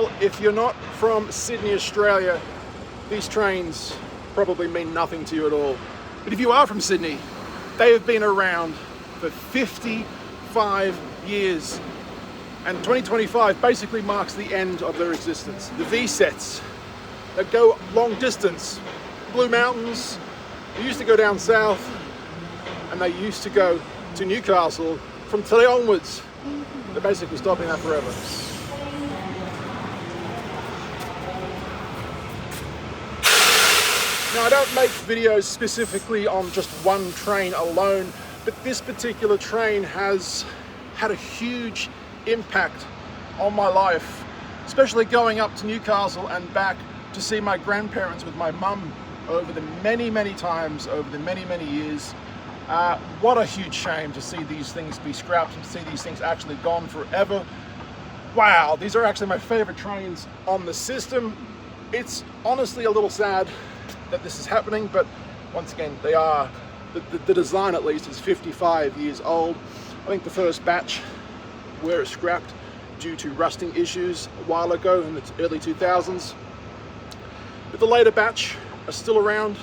Well, if you're not from Sydney, Australia, these trains probably mean nothing to you at all. But if you are from Sydney, they have been around for 55 years. And 2025 basically marks the end of their existence. The V-sets that go long distance, Blue Mountains, they used to go down south, and they used to go to Newcastle. From today onwards, they're basically stopping that forever. Now, I don't make videos specifically on just one train alone, but this particular train has had a huge impact on my life, especially going up to Newcastle and back to see my grandparents with my mum over the many times over the many years. What a huge shame to see these things be scrapped and to see these things actually gone forever. Wow, these are actually my favorite trains on the system. It's honestly a little sad that this is happening, but once again, they are, the design at least is 55 years old. I think the first batch were scrapped due to rusting issues a while ago in the early 2000s. But the later batch are still around,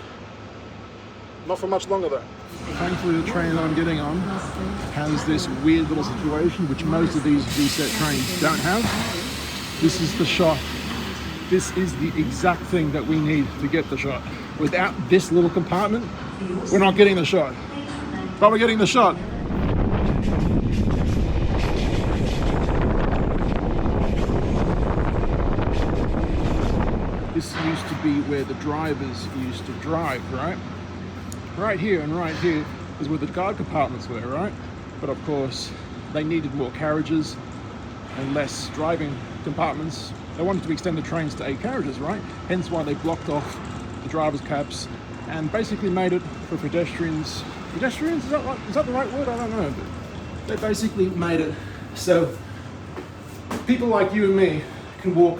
not for much longer though. Thankfully the train that I'm getting on has this weird little situation which most of these V-set trains don't have. This is the shot. This is the exact thing that we need to get the shot. Without this little compartment, we're not getting the shot. But we're getting the shot. This used to be where the drivers used to drive, right? Right here and right here is where the guard compartments were, right? But of course, they needed more carriages and less driving compartments. They wanted to extend the trains to 8 carriages, right? Hence why they blocked off the driver's cabs and basically made it for pedestrians. Pedestrians, is that the right word? I don't know, but they basically made it so people like you and me can walk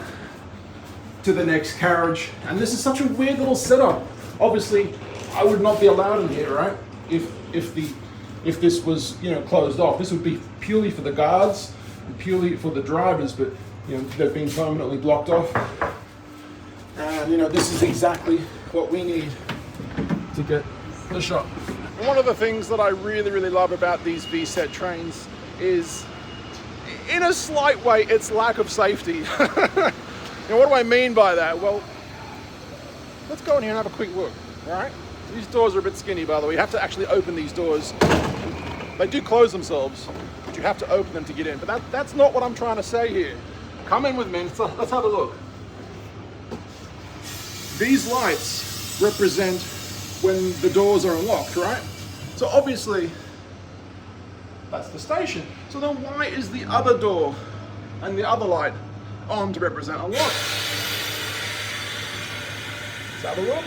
to the next carriage. And this is such a weird little setup. Obviously, I would not be allowed in here, right? If this was, closed off. This would be purely for the guards and purely for the drivers, but they've been permanently blocked off. And this is exactly what we need to get the shot. And one of the things that I really love about these V-set trains is, in a slight way, its lack of safety. What do I mean by that? Well, let's go in here and have a quick look, all right? These doors are a bit skinny, by the way. You have to actually open these doors. They do close themselves, but you have to open them to get in. But that's not what I'm trying to say here. Come in with me, let's have a look. These lights represent when the doors are unlocked, right? So obviously, that's the station. So then why is the other door and the other light on to represent unlocked? Let's have a look.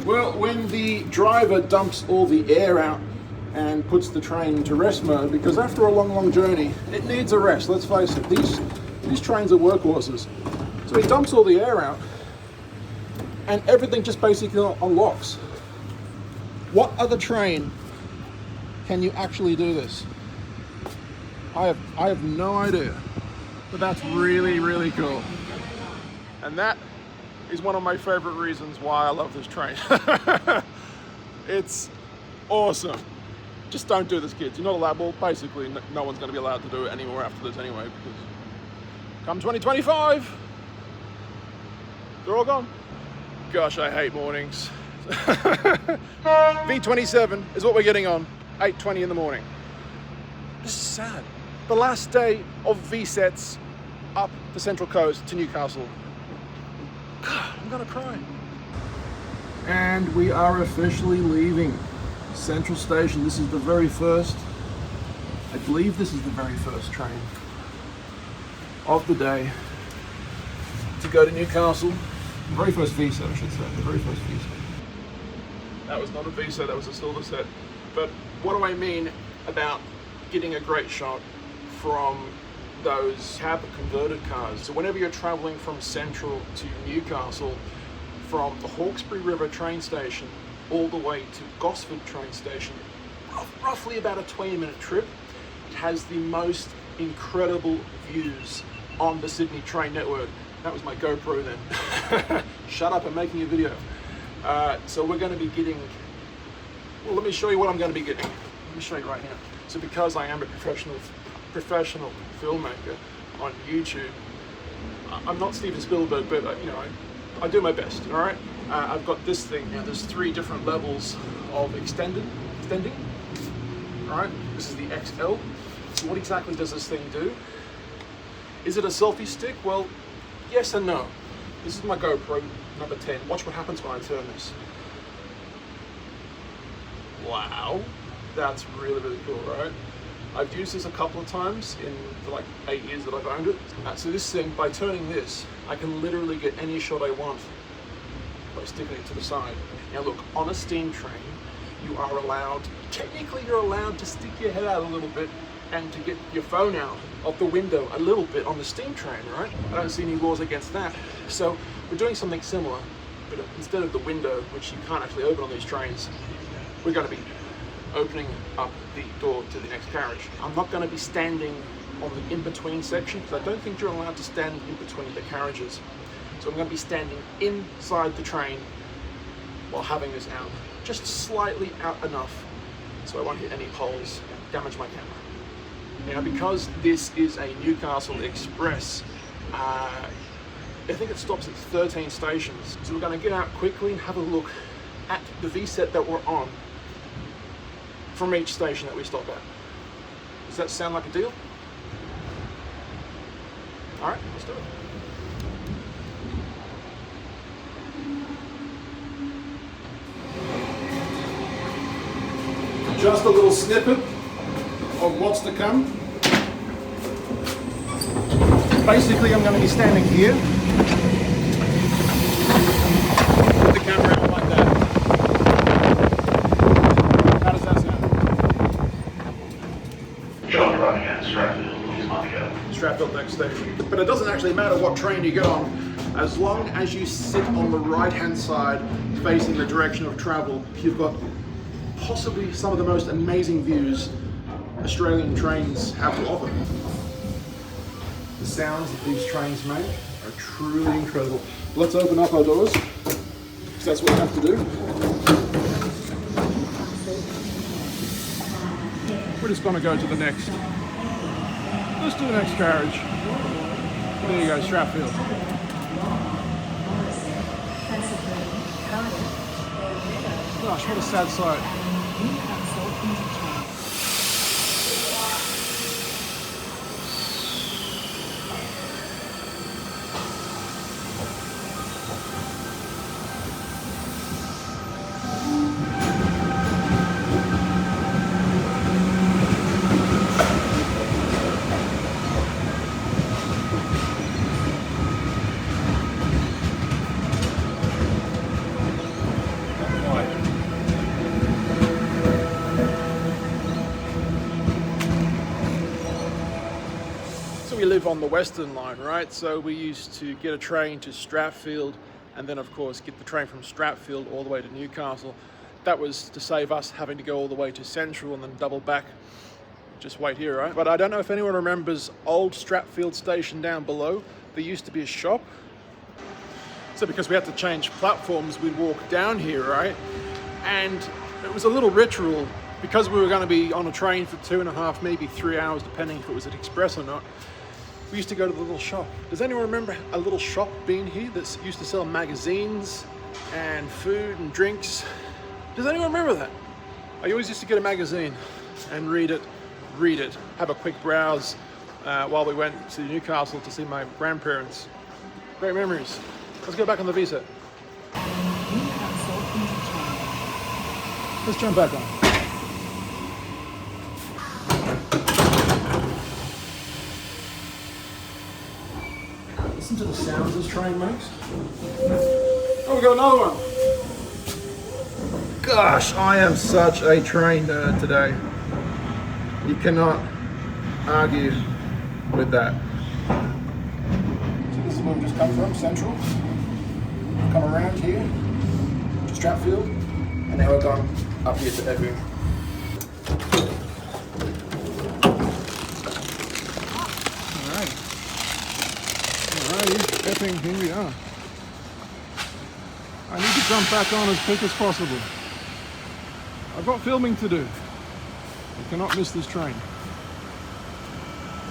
Well, when the driver dumps all the air out and puts the train into rest mode, because after a long journey, it needs a rest, let's face it. These trains are workhorses. So he dumps all the air out and everything just basically unlocks. What other train can you actually do this? I have no idea, but that's really cool. And that is one of my favorite reasons why I love this train. It's awesome. Just don't do this, kids. You're not allowed. Well, basically, no one's going to be allowed to do it anymore after this anyway, because come 2025, they're all gone. Gosh, I hate mornings. V27 is what we're getting on, 8:20 in the morning. This is sad. The last day of V-sets up the Central Coast to Newcastle. God, I'm gonna cry. And we are officially leaving Central Station. This is the very first, I believe this is the very first train of the day to go to Newcastle. The very first V-set, I should say, the very first V-set. That was not a V-set, that was a silver set. But what do I mean about getting a great shot from those cab converted cars? So whenever you're traveling from Central to Newcastle, from the Hawkesbury River train station all the way to Gosford train station, roughly about a 20-minute trip, it has the most incredible views on the Sydney train network. That was my GoPro then. Shut up, I'm making a video. So we're going to be getting, well, let me show you what I'm going to be getting. Let me show you right here. So because I am a professional filmmaker on YouTube, I'm not Steven Spielberg, but you know, I do my best, all right? I've got this thing here. There's 3 different levels of extending, all right? This is the XL. So what exactly does this thing do? Is it a selfie stick? Well, yes and no. This is my GoPro number 10. Watch what happens when I turn this. Wow, that's really, really cool, right? I've used this a couple of times in the like 8 years that I've owned it. So this thing, by turning this, I can literally get any shot I want by sticking it to the side. Now look, on a steam train, you are allowed, technically you're allowed to stick your head out a little bit and to get your phone out of the window a little bit on the steam train, right? I don't see any laws against that. So we're doing something similar, but instead of the window, which you can't actually open on these trains, we're going to be opening up the door to the next carriage. I'm not going to be standing on the in-between section because I don't think you're allowed to stand in between the carriages. So I'm going to be standing inside the train while having this out, just slightly out enough so I won't hit any poles and damage my camera. Now because this is a Newcastle Express, I think it stops at 13 stations. So we're going to get out quickly and have a look at the VSET that we're on from each station that we stop at. Does that sound like a deal? All right, let's do it. Just a little snippet of what's to come. Basically, I'm going to be standing here. Put the camera out like that. How does that sound? John running at Stratfield, he's Monaco. Stratfield next station. But it doesn't actually matter what train you get on, as long as you sit on the right-hand side facing the direction of travel, you've got possibly some of the most amazing views Australian trains have to offer. The sounds that these trains make are truly incredible. Let's open up our doors, because that's what we have to do. We're just going to go to the next. Let's do the next carriage. There you go, Stratfield. Gosh, what a sad sight. Newcastle interchange. We live on the Western Line, right? So we used to get a train to Stratfield and then of course get the train from Stratfield all the way to Newcastle. That was to save us having to go all the way to Central and then double back. Just wait here, right? But I don't know if anyone remembers old Stratfield station down below. There used to be a shop. So because we had to change platforms, we'd walk down here, right? And it was a little ritual because we were going to be on a train for 2.5, maybe 3 hours, depending if it was an express or not. We used to go to the little shop. Does anyone remember a little shop being here that used to sell magazines and food and drinks? Does anyone remember that? I always used to get a magazine and read it, have a quick browse while we went to Newcastle to see my grandparents. Great memories. Let's go back on the VSET. Newcastle interchange. Let's jump back on. Listen to the sounds this train makes. Oh, we got another one. Gosh, I am such a train nerd today. You cannot argue with that. So this is where we just come from, Central. We've come around here to Stratfield, and now we're going up here to Edwin. Alright. everything. Here we are. I need to jump back on as quick as possible. I've got filming to do. You cannot miss this train.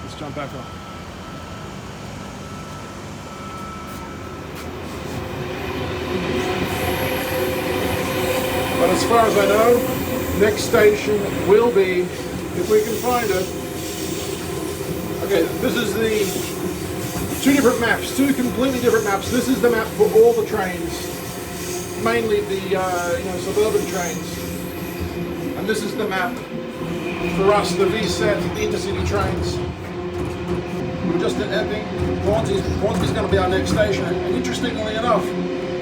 Let's jump back on. But as far as I know, next station will be, if we can find it. Okay, this is the two different maps, two completely different maps. This is the map for all the trains, mainly the suburban trains. And this is the map for us, the VSET, the intercity trains. We're just at Epping. Hornsby's going to be our next station. And interestingly enough,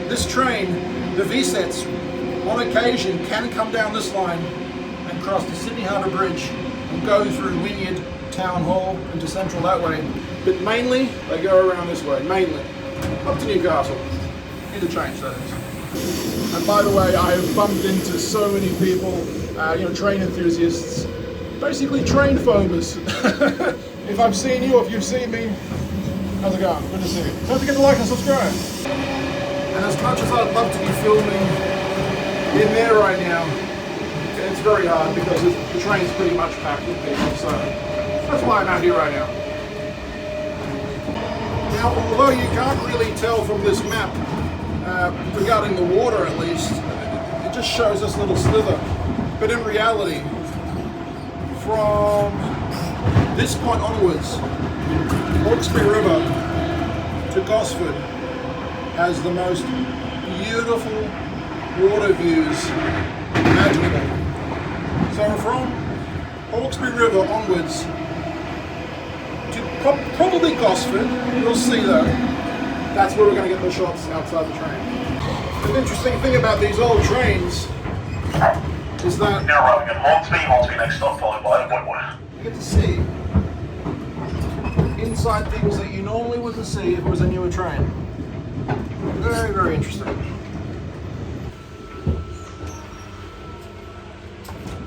this train, the VSETs, on occasion can come down this line and cross the Sydney Harbour Bridge and go through Wynyard, Town Hall into Central that way. But mainly, they go around this way, mainly. Up to Newcastle. Interchange, that is. And by the way, I have bumped into so many people, train enthusiasts, basically train foamers. If I've seen you, or if you've seen me, how's it going? Good to see you. Don't forget to like and subscribe. And as much as I'd love to be filming in there right now, it's very hard because the train's pretty much packed with people, so that's why I'm out here right now. Now, although you can't really tell from this map, regarding the water at least, it just shows this little slither. But in reality, from this point onwards, Hawkesbury River to Gosford has the most beautiful water views imaginable. So from Hawkesbury River onwards to probably Gosford, we'll see though, that's where we're going to get the shots outside the train. The interesting thing about these old trains is that Now arriving at Hornsby next stop followed by Woodward. you get to see inside things that you normally wouldn't see if it was a newer train. Very, very interesting.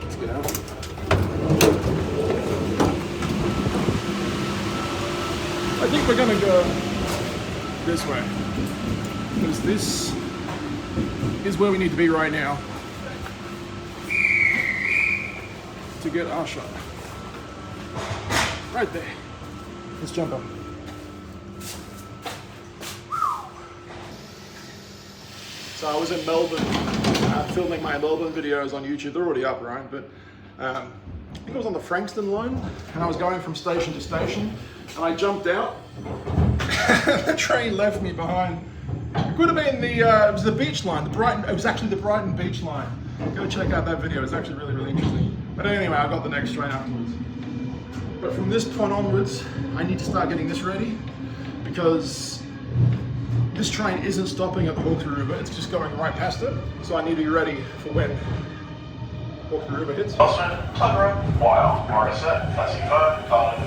Let's get out. I think we're gonna go this way, because this is where we need to be right now to get our shot. Right there. Let's jump up. So I was in Melbourne filming my Melbourne videos on YouTube. They're already up, right? But I think it was on the Frankston line, and I was going from station to station, and I jumped out. The train left me behind. It could have been it was the beach line, it was actually the Brighton beach line. Go check out that video, it's actually really, really interesting. But anyway, I got the next train afterwards. But from this point onwards, I need to start getting this ready, because this train isn't stopping at the Hawkesbury River, it's just going right past it. So I need to be ready for when Hawkesbury River hits. Gosford, Suburban, Wire, Morisset, Classic Home, Cardiff,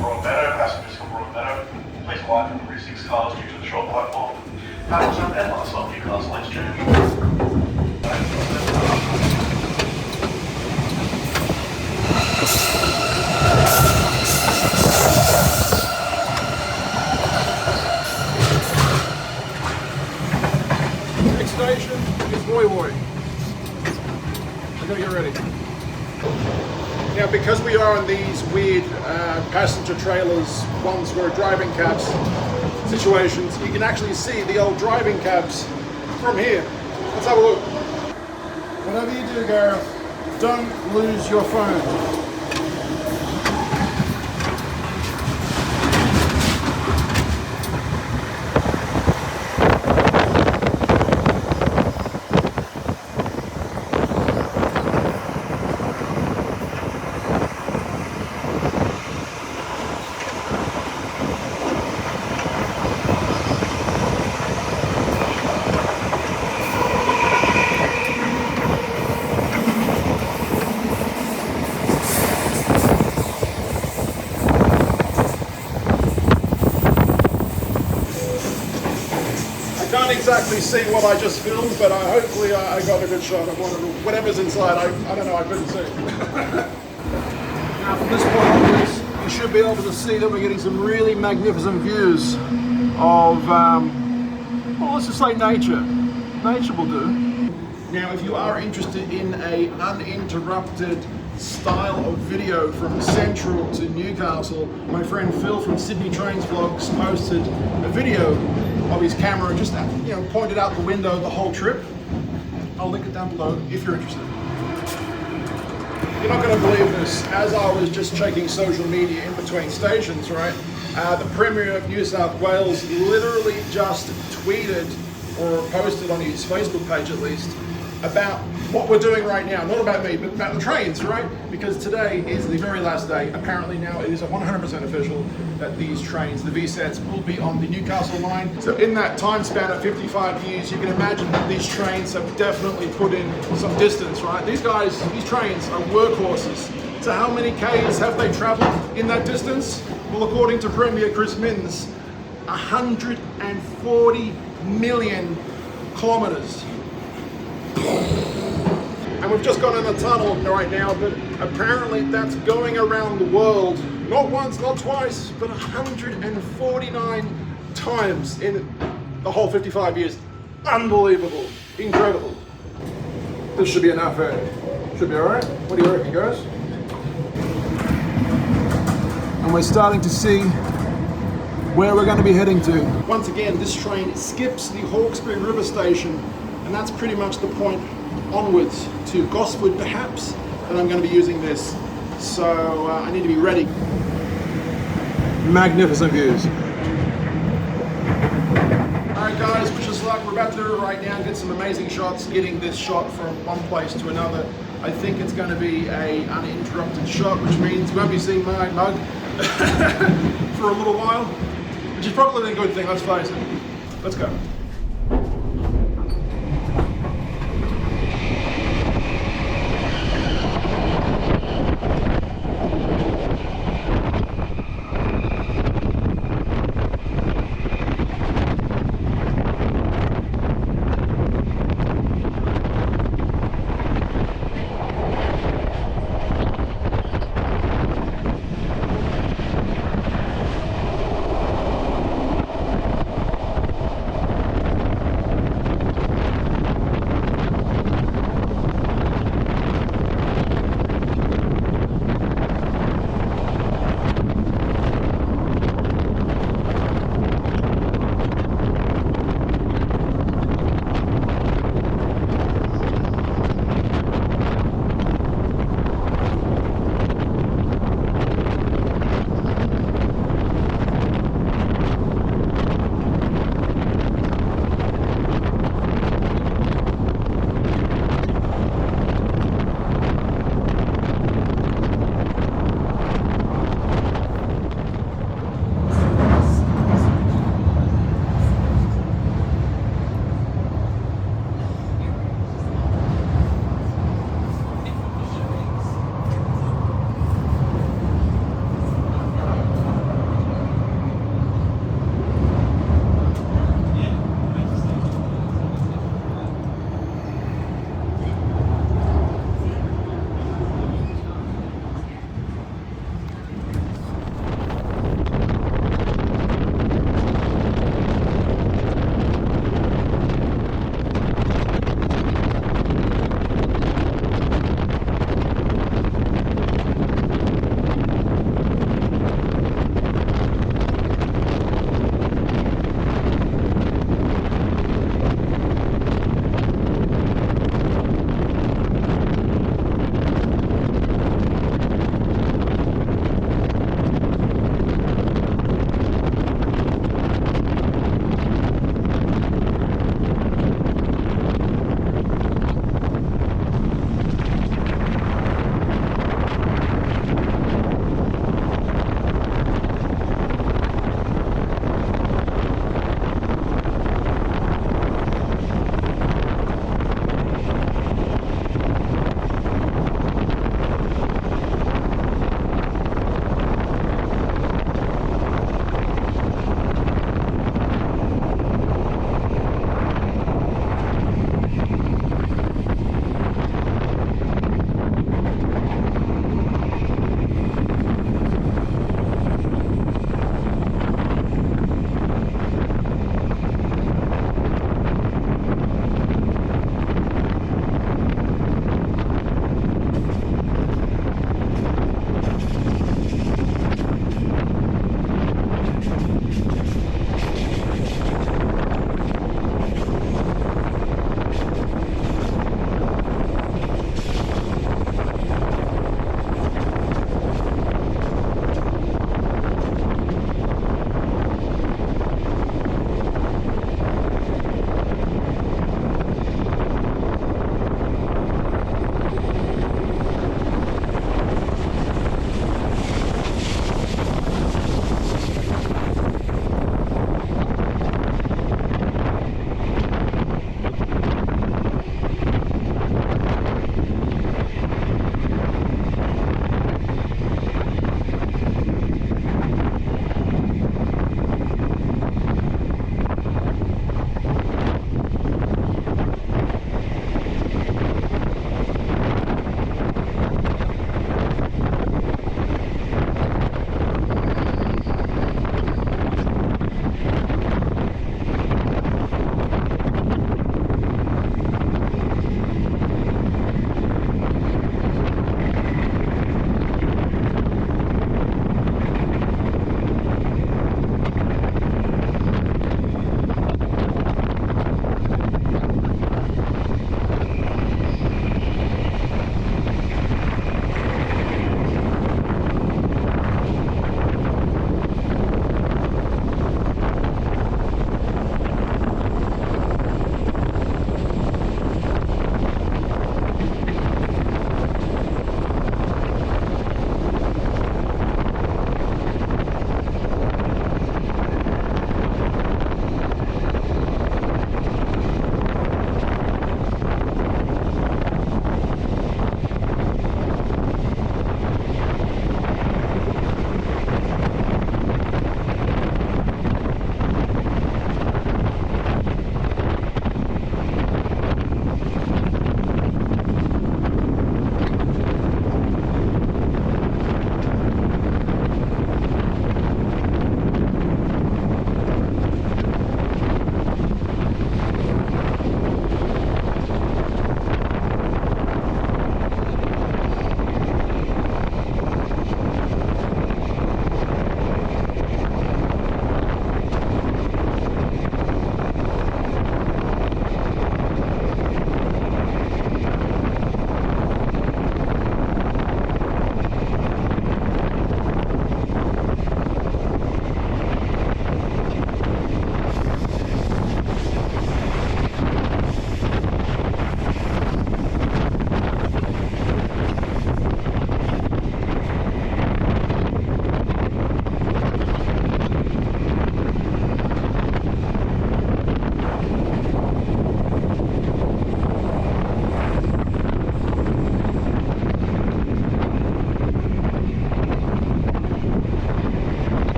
Broadmeadow, passengers from Broadmeadow. Please quiet from the rear 6 cars due to the short platform. Hamilton and last stop Newcastle interchange. Next station is Woy Woy. I gotta get ready. Now, because we are in these weird passenger trailers, ones where driving cabs situations, you can actually see the old driving cabs from here. Let's have a look. Whatever you do, Gareth, don't lose your phone. Can't exactly see what I just filmed, but hopefully I got a good shot of whatever's inside. I don't know, I couldn't see. Now from this point onwards, you should be able to see that we're getting some really magnificent views of, well, let's just say nature. Nature will do. Now, if you are interested in a uninterrupted style of video from Central to Newcastle, my friend Phil from Sydney Trains Vlogs posted a video of his camera and just, pointed out the window the whole trip. I'll link it down below if you're interested. You're not going to believe this. As I was just checking social media in between stations, right? The Premier of New South Wales literally just tweeted or posted on his Facebook page at least about what we're doing right now. Not about me, but about the trains, right? Because today is the very last day. Apparently now it is 100% official that these trains, the VSETs, will be on the Newcastle line. So in that time span of 55 years, you can imagine that these trains have definitely put in some distance, right? These guys, these trains are workhorses. So how many Ks have they traveled in that distance? Well, according to Premier Chris Minns, 140 million kilometres. And we've just gone in the tunnel right now, but apparently that's going around the world, not once, not twice, but 149 times in the whole 55 years. Unbelievable, incredible. This should be enough, eh? Should be all right. What do you reckon, guys? And we're starting to see where we're going to be heading to. Once again, this train skips the Hawkesbury River Station, and that's pretty much the point onwards to Gosford perhaps that I'm going to be using this. So I need to be ready. Magnificent views. Alright guys, wish us luck. We're about to do it right now, get some amazing shots, getting this shot from one place to another. I think it's going to be a uninterrupted shot, which means you won't be seeing my mug for a little while, which is probably a good thing, let's face it. Let's go.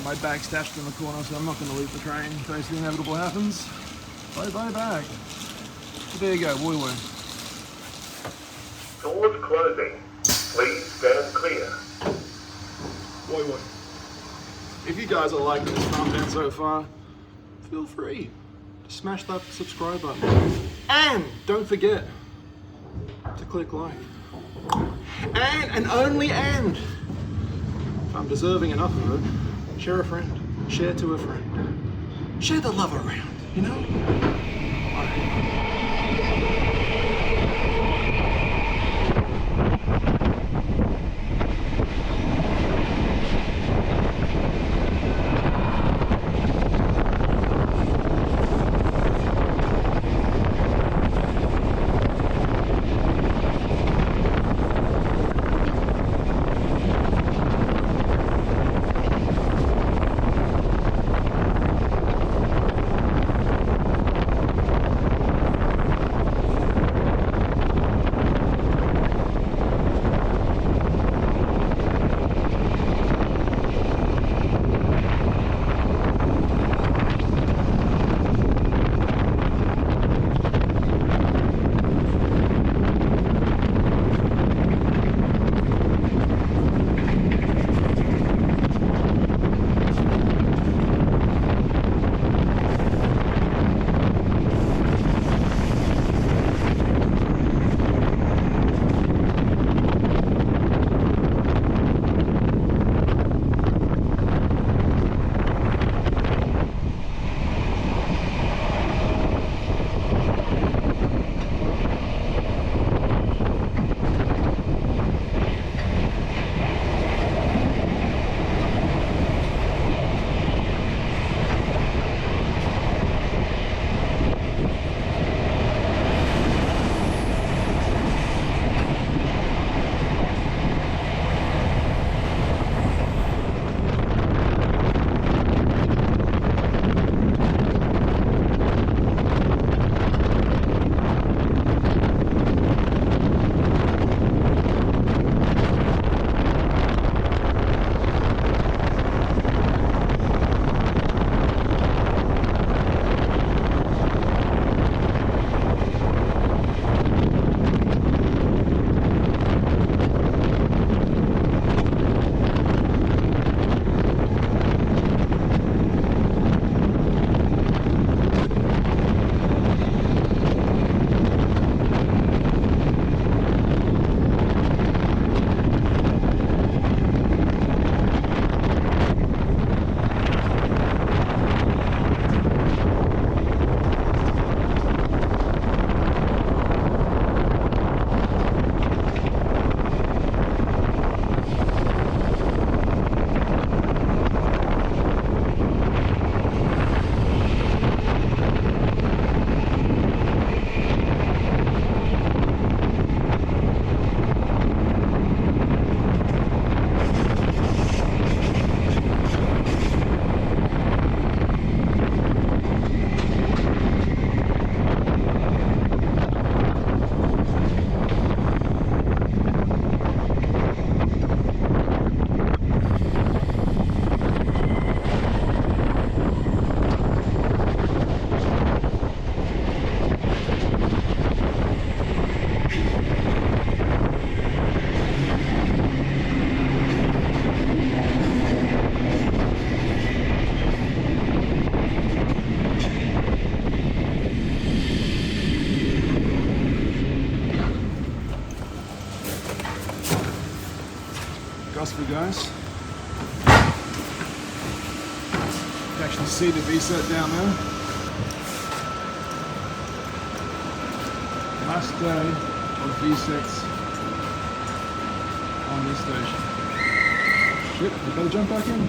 my bag stashed in the corner, so I'm not going to leave the train in case the inevitable happens. Bye bye bag. But there you go, woi woi. Doors closing. Please stand clear. Woi woi. If you guys are liking this content so far, feel free to smash that subscribe button. And don't forget to click like. And only and, if I'm deserving enough of it, share a friend. Share to a friend. Share the love around, you know? Gosford, guys. You can actually see the V-set down there. Last day of V-sets on this station. Shit, I better jump back in.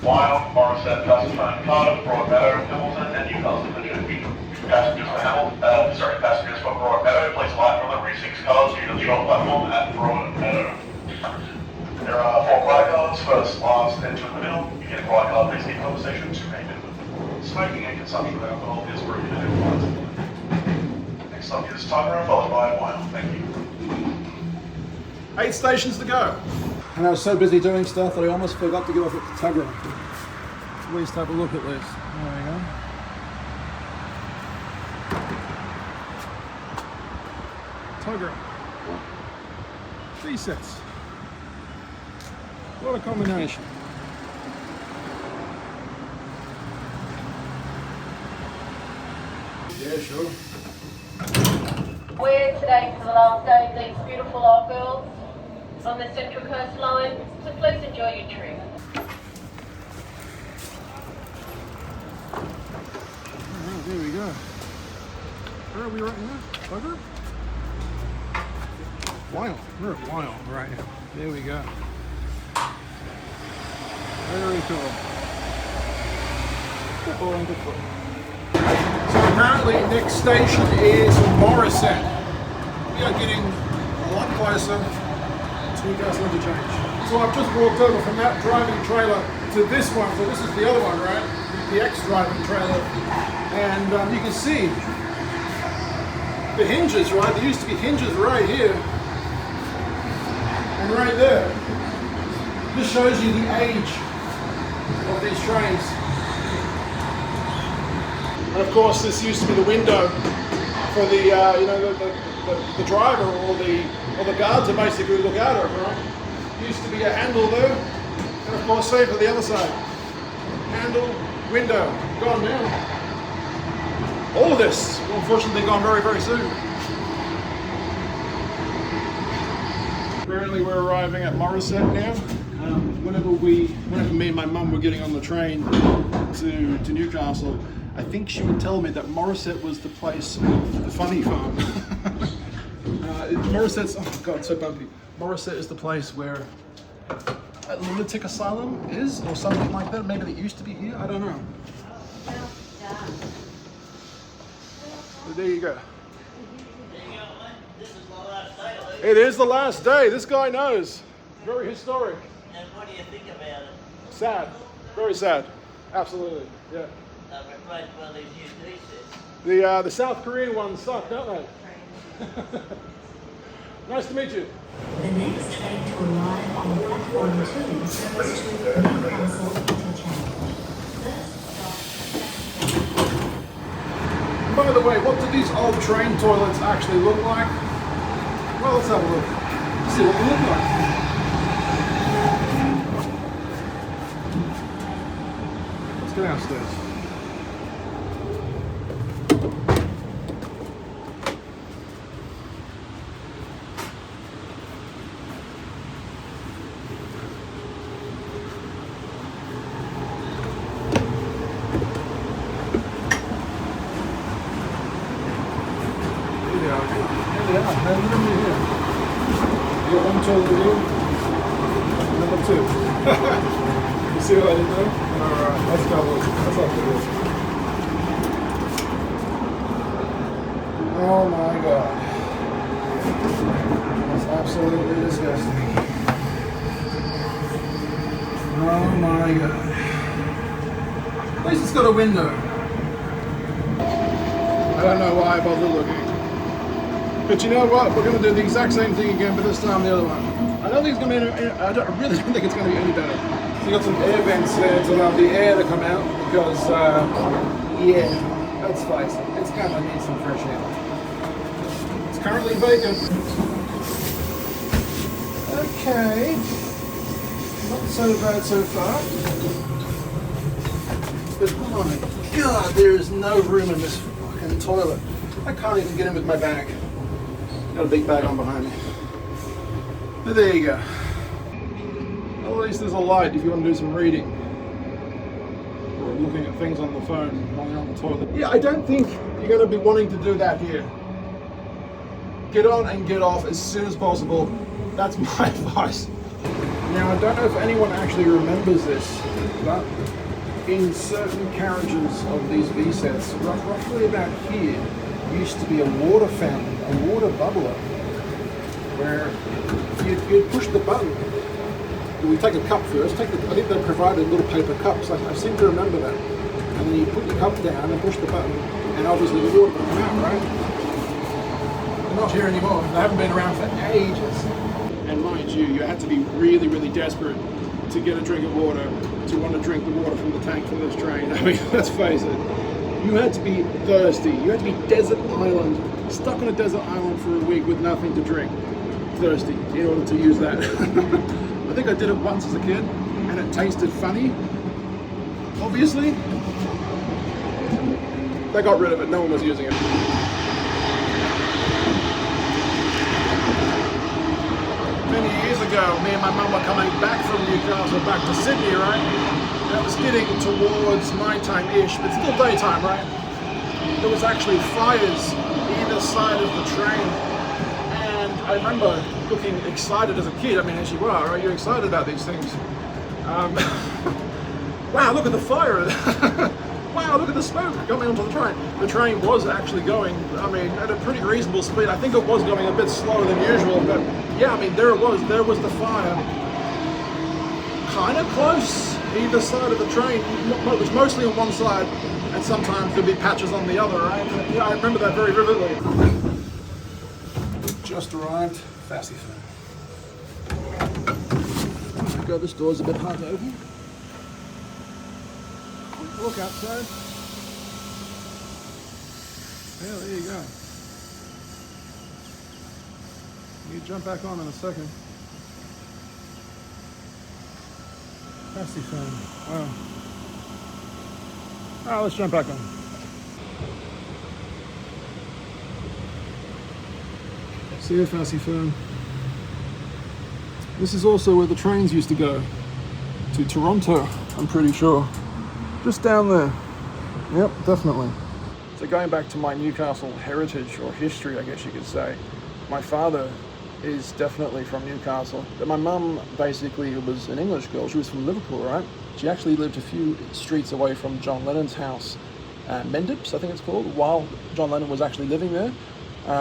Wyong, Morrisette, Castleford, Cardiff, Broadmeadow, Hamilton, and Newcastle interchange. Passengers for Broadmeadow, please alight from the Re6 cars due to the short platform at Broadmeadow. There are 4 quiet cars, first, last, and 2 in the middle. You get a quiet car, please keep conversation to remain minimum. Smoking and consumption of alcohol is prohibited in flights. Next stop is Tonga, followed by Wyong. Thank you. 8 stations to go. And I was so busy doing stuff that I almost forgot to get off at the tugger. At least have a look at this. There we go. Tugger. V-sets. What a combination. Yeah, sure. We're today for the last day of these beautiful old girls on the central coastline, so please enjoy your trip. Alright, there we go. Where are we right now? Tugger? Wyong. We're at Wyong right now. There we go. Very cool. Good boy, good boy. So apparently next station is Morisset. We are getting a lot closer to Newcastle interchange. So I've just walked over from that driving trailer to this one. So this is the other one, right? The ex-driving trailer. And you can see the hinges, right? There used to be hinges right here. And right there. This shows you the age of these trains. And of course, this used to be the window for the the driver or the guard to basically look out of, right? Used to be a handle there, and of course, same for the other side. Handle, window, gone now. All of this will unfortunately gone very, very soon. Apparently, we're arriving at Morisset now. Whenever me and my mum were getting on the train to Newcastle, I think she would tell me that Morisset was the place of the funny farm. Morisset's, oh god, so bumpy. Morisset is the place where a lunatic asylum is, or something like that. Maybe it used to be here, I don't know. So there you go. It is the last day. This guy knows. Very historic. And what do you think about it? Sad. Very sad. Absolutely. Yeah. They've replaced one of these new D-sets. The South Korean ones suck, don't they? Nice to meet you. The next train to arrive on platform 2 goes to Newcastle interchange. First stop. By the way, what do these old train toilets actually look like? Well, let's have a look. Let's see what they look like. Let's go downstairs. Number 2. You see what I did there? Alright, let's go look. Let's have a look. Oh my god. That's absolutely disgusting. Oh my god. At least it's got a window. I don't know why I bothered looking. But you know what? We're going to do the exact same thing again, but this time the other one. I don't think it's going to be I really don't think it's going to be any better. So you got some air vents there to allow the air to come out because, yeah, let's face it, it's going to need some fresh air. It's currently vacant. Okay. Not so bad so far. But oh my god, there is no room in this fucking toilet. I can't even get in with my bag. Got a big bag on behind me. But there you go. At least there's a light if you want to do some reading. Or looking at things on the phone while you're on the toilet. Yeah, I don't think you're going to be wanting to do that here. Get on and get off as soon as possible. That's my advice. Now, I don't know if anyone actually remembers this, but in certain carriages of these V-sets, roughly about here, used to be a water fountain, a water bubbler, where you'd push the button. We take a cup first. I think they provided little paper cups. I seem to remember that. And then you put your cup down and push the button, and obviously the water will come out, right? They're not here anymore. They haven't been around for ages. And mind you, you had to be really, really desperate to get a drink of water, to want to drink the water from the tank from this train. I mean, let's face it, you had to be thirsty. You had to be desert island, stuck on a desert island for a week with nothing to drink, thirsty, in order to use that. I think I did it once as a kid, and it tasted funny. Obviously, they got rid of it, no one was using it. Many years ago, me and my mum were coming back from Newcastle back to Sydney, right? And it was getting towards nighttime-ish, but still daytime, right? There was actually fires either side of the train. And I remember looking excited as a kid. I mean, as you are, right? You're excited about these things. Wow, look at the fire. Wow, look at the smoke coming onto the train. The train was actually going, I mean, at a pretty reasonable speed. I think it was going a bit slower than usual, but yeah, I mean, there was the fire. Kind of close, either side of the train. It was mostly on one side, and sometimes there'd be patches on the other, right? But, yeah, I remember that very vividly. Just arrived, Fassy Firm. God, this door's a bit hard to open. Look outside. Yeah, there you go. You jump back on in a second. Fassy Firm. Wow. Alright, let's jump back on. See you, Fassy Firm. This is also where the trains used to go. To Toronto, I'm pretty sure. Just down there. Yep, definitely. So going back to my Newcastle heritage or history, I guess you could say, my father is definitely from Newcastle. But my mum basically was an English girl. She was from Liverpool, right? She actually lived a few streets away from John Lennon's house, Mendips, I think it's called, while John Lennon was actually living there.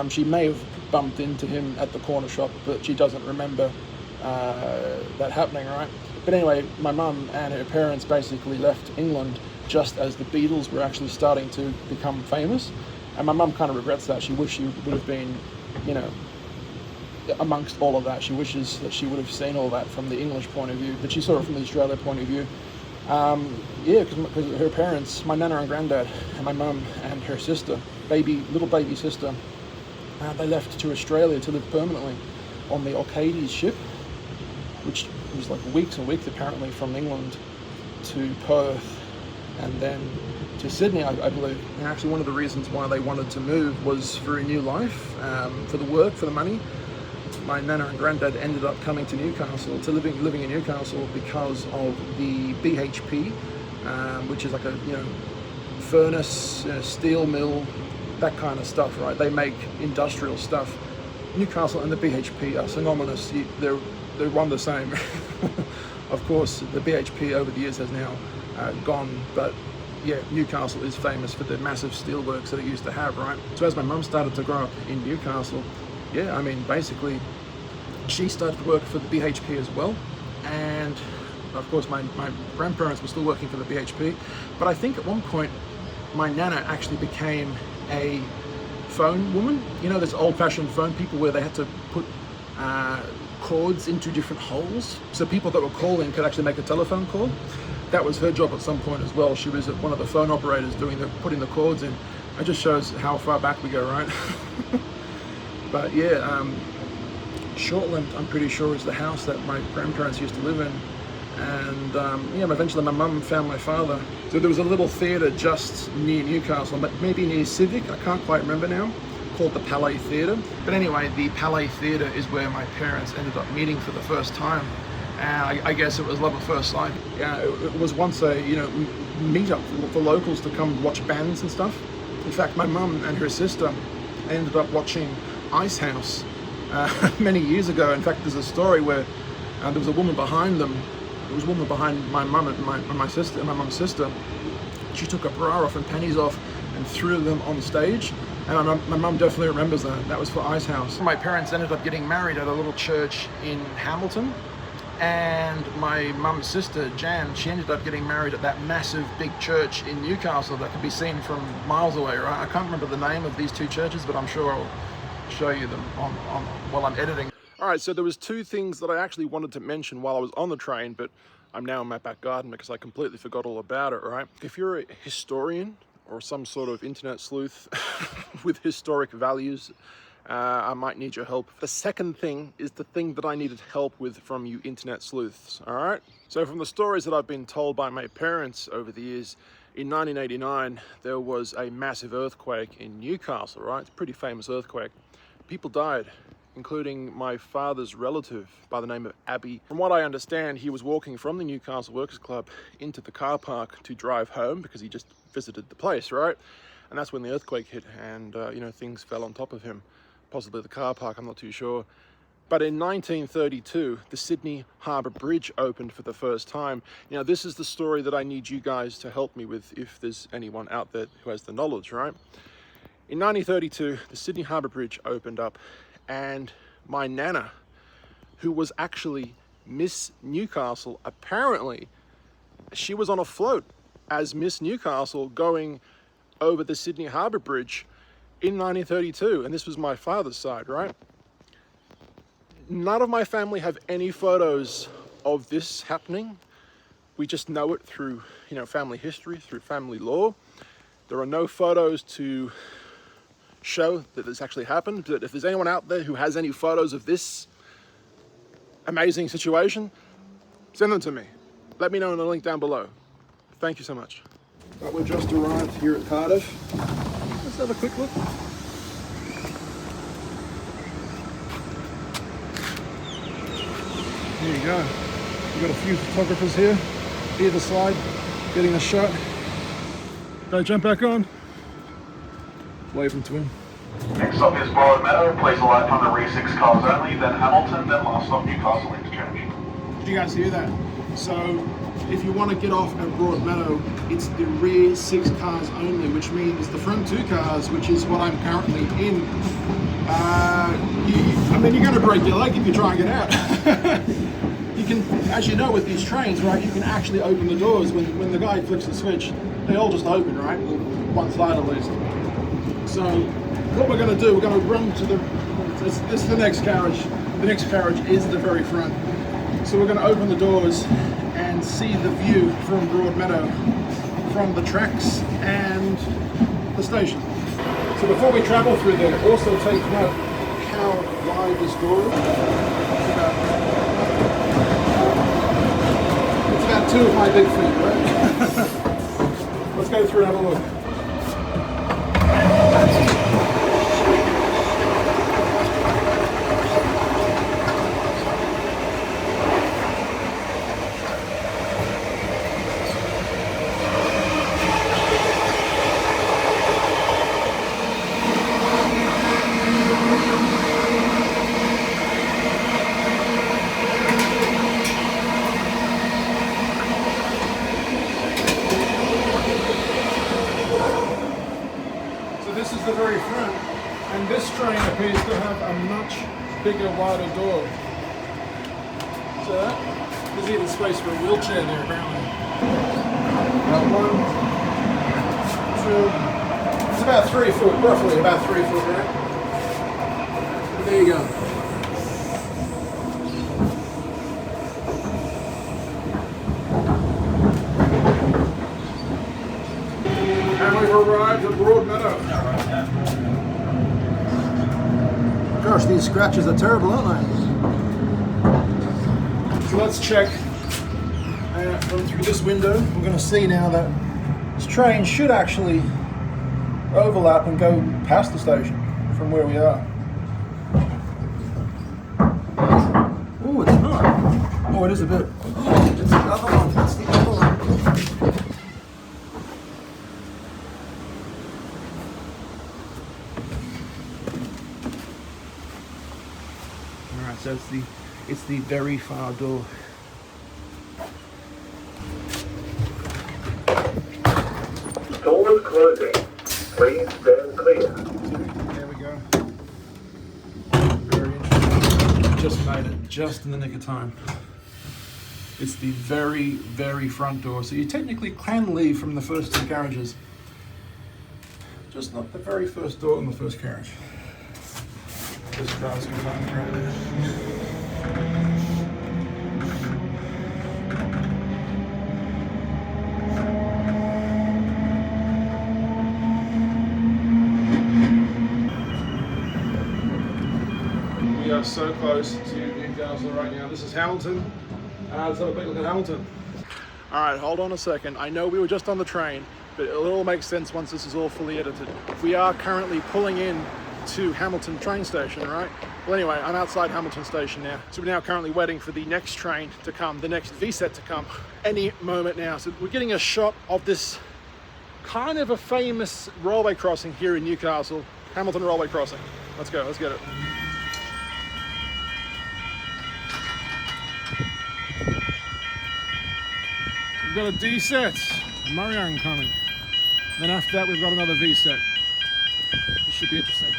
She may have bumped into him at the corner shop, but she doesn't remember that happening, right? But anyway, my mum and her parents basically left England just as the Beatles were actually starting to become famous. And my mum kind of regrets that. She wishes she would have been, you know, amongst all of that. She wishes that she would have seen all that from the English point of view, but she saw it from the Australia point of view. Yeah, because her parents, my nana and granddad, and my mum and her sister, little baby sister, they left to Australia to live permanently on the Orcades ship, which was like weeks and weeks apparently from England to Perth and then to Sydney, I believe. And actually one of the reasons why they wanted to move was for a new life, for the work, for the money. My nana and granddad ended up coming to Newcastle, to living in Newcastle because of the BHP, which is like a furnace, steel mill, that kind of stuff, right? They make industrial stuff. Newcastle and the BHP are synonymous. They're one the same. Of course, the BHP over the years has now gone, but yeah, Newcastle is famous for the massive steelworks that it used to have, right? So as my mum started to grow up in Newcastle, yeah, I mean, basically, she started to work for the BHP as well, and of course, my grandparents were still working for the BHP, but I think at one point, my nana actually became a phone woman. You know, those old-fashioned phone people where they had to put cords into different holes, so people that were calling could actually make a telephone call. That was her job at some point as well. She was one of the phone operators putting the cords in. It just shows how far back we go, right? But yeah, Shortland, I'm pretty sure, is the house that my grandparents used to live in. And yeah, eventually my mum found my father. So there was a little theatre just near Newcastle, but maybe near Civic, I can't quite remember now, called the Palais Theatre. But anyway, the Palais Theatre is where my parents ended up meeting for the first time. And I guess it was love at first sight. Yeah, it was once a meet-up for locals to come watch bands and stuff. In fact, my mum and her sister ended up watching Ice House many years ago. In fact, there's a story where there was a woman behind them. There was a woman behind my mum and my mum's sister. She took her bra off and panties off and threw them on stage. And my mum definitely remembers that. That was for Ice House. My parents ended up getting married at a little church in Hamilton. And my mum's sister, Jan, she ended up getting married at that massive big church in Newcastle that could be seen from miles away, right? I can't remember the name of these two churches, but I'm sure I'll show you them while I'm editing. All right, so there was two things that I actually wanted to mention while I was on the train, but I'm now in my back garden because I completely forgot all about it, right? If you're a historian or some sort of internet sleuth with historic values, I might need your help. The second thing is the thing that I needed help with from you internet sleuths, all right? So from the stories that I've been told by my parents over the years, in 1989, there was a massive earthquake in Newcastle, right? It's a pretty famous earthquake. People died, including my father's relative by the name of Abby. From what I understand, he was walking from the Newcastle Workers Club into the car park to drive home because he just visited the place, right? And that's when the earthquake hit and, you know, things fell on top of him. Possibly the car park, I'm not too sure. But in 1932, the Sydney Harbour Bridge opened for the first time. You know, this is the story that I need you guys to help me with if there's anyone out there who has the knowledge, right? In 1932, the Sydney Harbour Bridge opened up and my nana, who was actually Miss Newcastle, apparently she was on a float as Miss Newcastle going over the Sydney Harbour Bridge in 1932, and this was my father's side, right? None of my family have any photos of this happening. We just know it through, you know, family history, through family law. There are no photos to show that this actually happened. But if there's anyone out there who has any photos of this amazing situation, send them to me. Let me know in the link down below. Thank you so much. But we've just arrived here at Cardiff. Let's have a quick look. There you go. We've got a few photographers here, either side, getting a shot. Go jump back on. Waving to him. Next stop is Broadmeadow. Please alight from the rear 6 cars only, then Hamilton, then last stop Newcastle interchange. Did you guys hear that? So if you want to get off at Broadmeadow, it's the rear 6 cars only, which means the front 2 cars, which is what I'm currently in. I mean, you're going to break your leg if you try and get out. You can, as you know with these trains, right, you can actually open the doors. When the guy flicks the switch, they all just open, right? One side at least. So what we're going to do, we're going to run to the, this is the next carriage. The next carriage is the very front. So we're going to open the doors and see the view from Broadmeadow, from the tracks and the station. So before we travel through there, also take note how wide this door is. It's about 2 of my big feet, right? Let's go through and have a look. This is the very front, and this train appears to have a much bigger, wider door. So there's even space for a wheelchair there, apparently. About 1, 2, it's about 3 foot, roughly about 3 foot, right? There you go. And we've arrived at Broadmeadow. Gosh, these scratches are terrible, aren't they? So let's check from through this window. We're going to see now that this train should actually overlap and go past the station from where we are. Oh, it's not. Oh, it is a bit. Oh, it's the other one. That's the other one. Alright, so it's the very far door. Doors closing. Please stand clear. There we go. Very interesting. Just made it just in the nick of time. It's the very, very front door. So you technically can leave from the first 2 carriages. Just not the very first door in the first carriage. This car's going on right there. We are so close to Newcastle right now. This is Hamilton. Let's have a quick look at Hamilton. All right, hold on a second. I know we were just on the train, but it'll all make sense once this is all fully edited. We are currently pulling in to Hamilton train station, right? Well, anyway, I'm outside Hamilton station now. So we're now currently waiting for the next train to come, the next VSET to come any moment now. So we're getting a shot of this kind of a famous railway crossing here in Newcastle, Hamilton Railway Crossing. Let's go, let's get it. We've got a D set, Marianne coming. Then after that, we've got another V set. This should be interesting.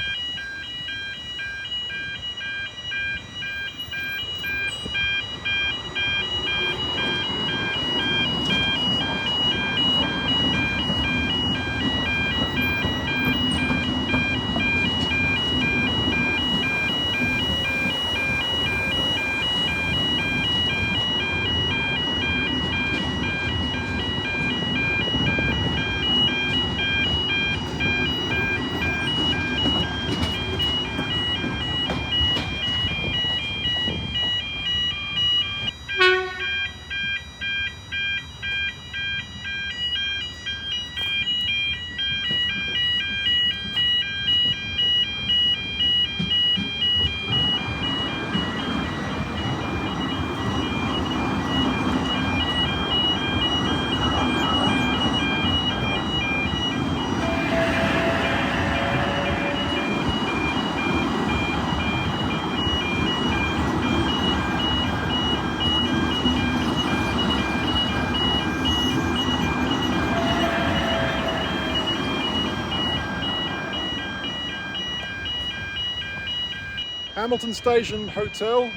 Hamilton Station Hotel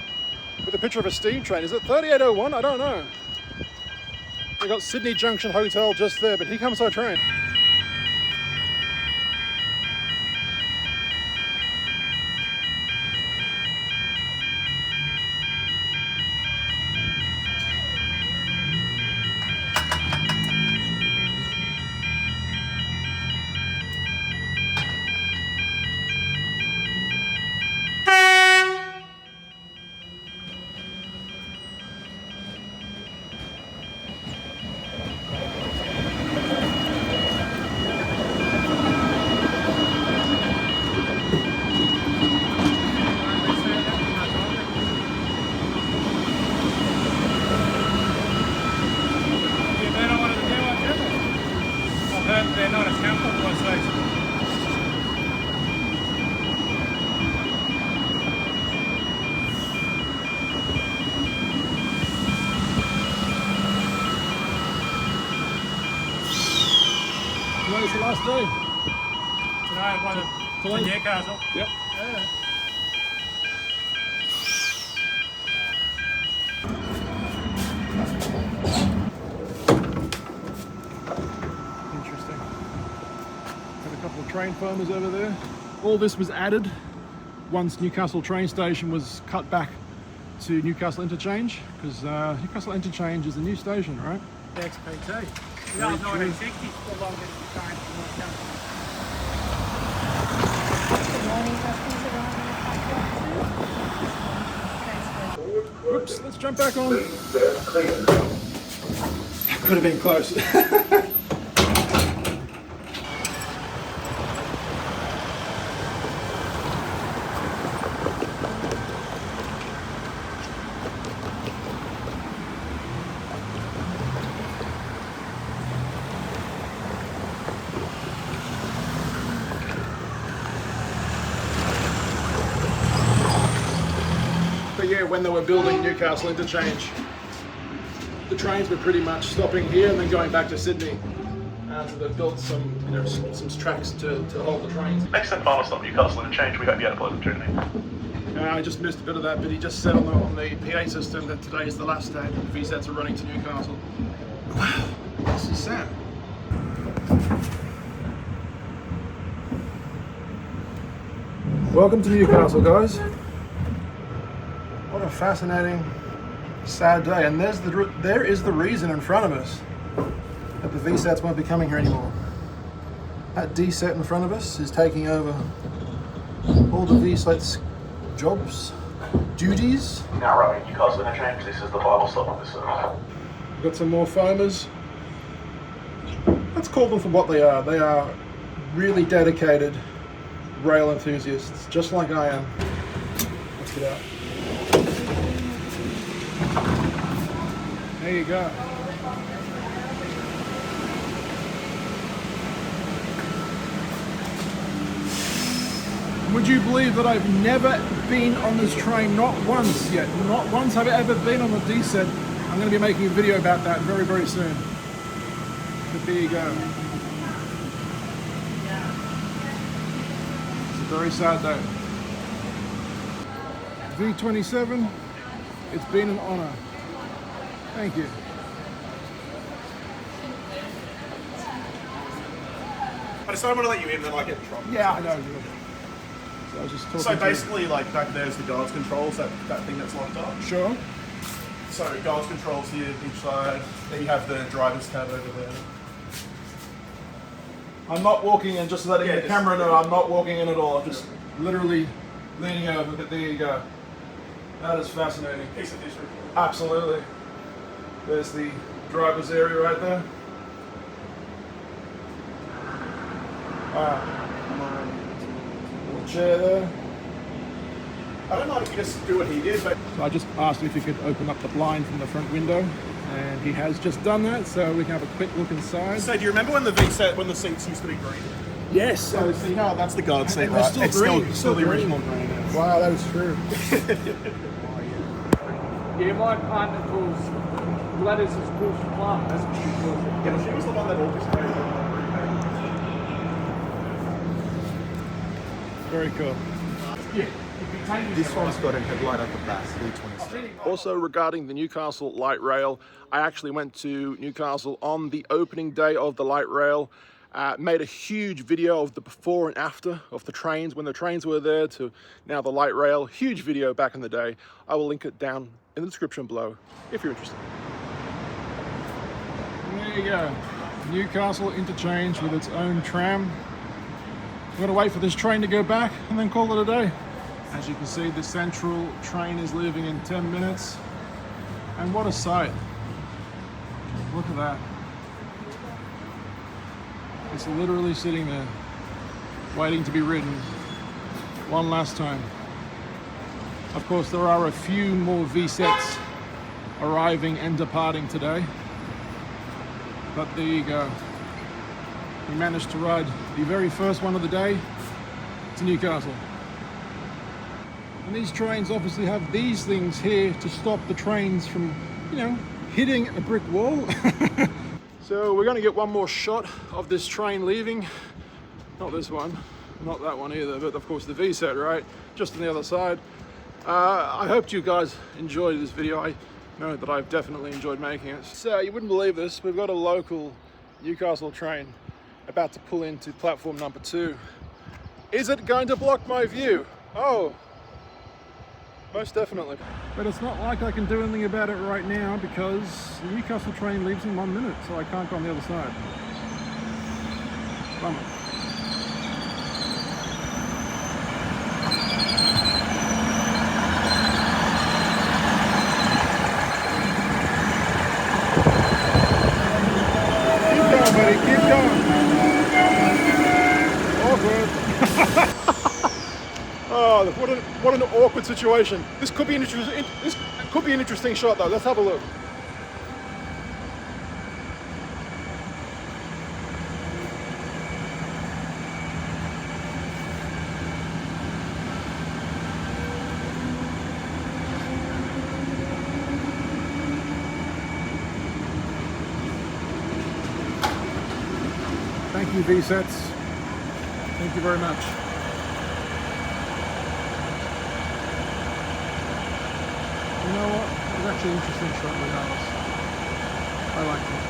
with a picture of a steam train. Is it 3801? I don't know. We got Sydney Junction Hotel just there, but here comes our train. They're not as comfortable as these. Today's the last day. Today, one of Newcastle. Yep. Yeah. Interesting. Got a couple of train farmers over there. All this was added once Newcastle train station was cut back to Newcastle interchange, because Newcastle interchange is a new station, right? XPT. That was 1960, the longest train from Newcastle. Whoops, let's jump back on. Could have been close. But yeah, when they were building Newcastle interchange, the trains were pretty much stopping here and then going back to Sydney. So they've built some, some tracks to hold the trains. Next and final stop, Newcastle interchange. We hope you had a pleasant journey. I just missed a bit of that, but he just said on the PA system that today is the last day the VSETs are running to Newcastle. Wow, this is sad. Welcome to Newcastle, guys. What a fascinating, sad day. And there is the reason in front of us that the VSATs won't be coming here anymore. That D set in front of us is taking over all the VSATs jobs, duties. Now right, Newcastle interchange, this is the final stop of this service. We've got some more foamers. Let's call them for what they are. They are really dedicated rail enthusiasts, just like I am. Let's get out. There you go. Would you believe that I've never been on this train, not once yet. Not once have I ever been on the D set. I'm going to be making a video about that very, very soon. But there you go. It's a very sad day. V27, it's been an honor. Thank you. I just don't want to let you in, then I get in trouble. Yeah, I know. So I was just talking So to basically, like back there's the guards controls, that thing that's locked up. you. Sure. So guards controls here, each side. Then you have the driver's tab over there. I'm not walking in, just letting the camera know I'm not walking in at all. I'm just literally leaning over, but there you go. That is fascinating. Piece of history. Absolutely. There's the driver's area right there. Wow. Little chair there. I don't know if you just do what he did, but So I just asked him if he could open up the blind from the front window, and he has just done that, so we can have a quick look inside. so do you remember when the seats used to be green? Yes. So see how that's the guard seat, And they're right? still It's green, still the still original green. yeah. Wow, that is true. Yeah, my partner calls Gladys is calls Plum. That's what she calls it. Yeah, she was the one that orchestrated it. Very cool. This one's got a headlight at the back, 327. Also regarding the Newcastle light rail, I actually went to Newcastle on the opening day of the light rail. Made a huge video of the before and after of the trains, when the trains were there to now the light rail. Huge video back in the day. I will link it down in the description below if you're interested. There you go. Newcastle interchange with its own tram. We're going to wait for this train to go back and then call it a day. As you can see, the central train is leaving in 10 minutes. And what a sight. Look at that. It's literally sitting there, waiting to be ridden one last time. Of course, there are a few more V-sets arriving and departing today. But there you go. We managed to ride the very first one of the day to Newcastle. And these trains obviously have these things here to stop the trains from, you know, hitting a brick wall. So we're going to get one more shot of this train leaving. Not this one, not that one either, but of course the V-set, right? Just on the other side. I hope you guys enjoyed this video. I know that I've definitely enjoyed making it. So you wouldn't believe this, we've got a local Newcastle train about to pull into platform number 2. Is it going to block my view? Oh, most definitely. But it's not like I can do anything about it right now because the Newcastle train leaves in 1 minute, so I can't go on the other side. Bummer. Keep going. Awkward. Oh, what an awkward situation. This could be an interesting shot though. Let's have a look. Thank you, V-sets. Thank you very much. You know what? It was actually an interesting shot with ours. I liked it.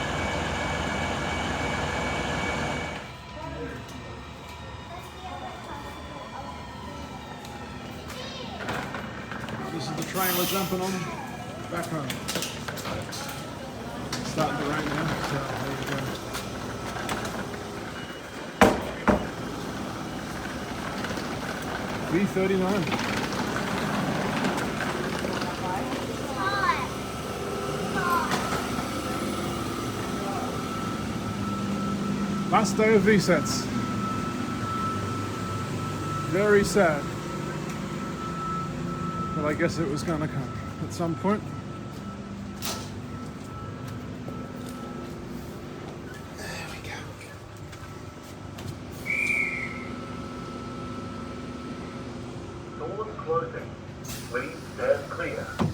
train we're jumping on back home. It's starting to rain now, so there you go. B39. Last day of VSETs. Very sad. But I guess it was gonna come at some point. There we go. Doors closing. Please stand clear.